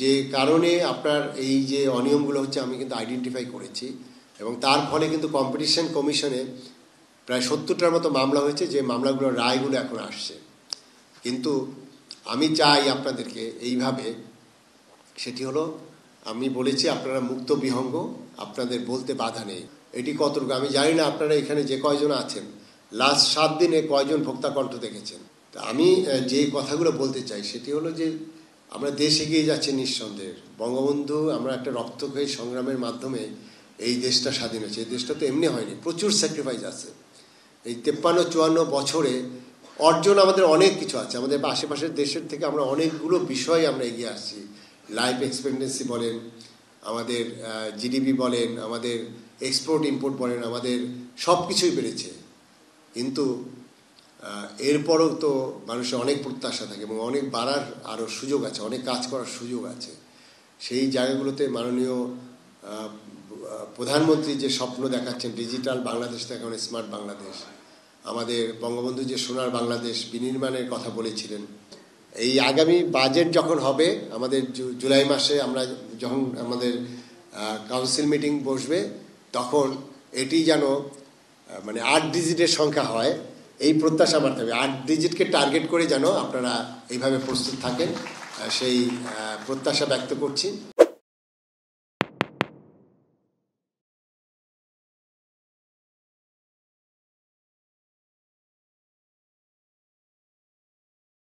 যে কারণে আপনার এই যে অনিয়মগুলো হচ্ছে আমি কিন্তু আইডেন্টিফাই করেছি, এবং তার ফলে কিন্তু কম্পিটিশন কমিশনে প্রায় 70টার মতো মামলা হয়েছে, যে মামলাগুলোর রায়গুলো এখন আসছে। কিন্তু আমি চাই আপনাদেরকে এইভাবে, সেটি হলো আমি বলেছি আপনারা মুক্ত বিহঙ্গ, আপনাদের বলতে বাধা নেই। এটি কতটুকু আমি জানি না, আপনারা এখানে যে কয়জন আছেন লাস্ট 7 দিনে কয়জন ভোক্তা কণ্ঠ দেখেছেন। তা আমি যে কথাগুলো বলতে চাই সেটি হলো যে আমরা দেশ এগিয়ে যাচ্ছে নিঃসন্দেহে। বঙ্গবন্ধু আমরা একটা রক্তক্ষয়ী সংগ্রামের মাধ্যমে এই দেশটা স্বাধীন হয়েছে। এই দেশটা তো এমনি হয়নি, প্রচুর স্যাক্রিফাইস আছে। এই 53-54 বছরে অর্জন আমাদের অনেক কিছু আছে। আমাদের আশেপাশের দেশের থেকে আমরা অনেকগুলো বিষয় আমরা এগিয়ে আসছি। লাইফ এক্সপেক্টেন্সি বলেন, আমাদের জিডিপি বলেন, আমাদের এক্সপোর্ট ইম্পোর্ট বলেন, আমাদের সব কিছুই বেড়েছে। কিন্তু এরপরও তো মানুষের অনেক প্রত্যাশা থাকে এবং অনেক বাড়ার আরও সুযোগ আছে, অনেক কাজ করার সুযোগ আছে। সেই জায়গাগুলোতে মাননীয় প্রধানমন্ত্রী যে স্বপ্ন দেখাচ্ছেন, ডিজিটাল বাংলাদেশ থেকে এখন স্মার্ট বাংলাদেশ, আমাদের বঙ্গবন্ধু যে সোনার বাংলাদেশ বিনির্মাণের কথা বলেছিলেন, এই আগামী বাজেট যখন হবে আমাদের জুলাই মাসে, আমরা যখন আমাদের কাউন্সিল মিটিং বসবে, তখন এটি যেন মানে 8 ডিজিটের সংখ্যা হয়, এই প্রত্যাশা আমার থাকবে। 8 ডিজিটকে টার্গেট করে যেন আপনারা এইভাবে প্রস্তুত থাকেন, সেই প্রত্যাশা ব্যক্ত করছি।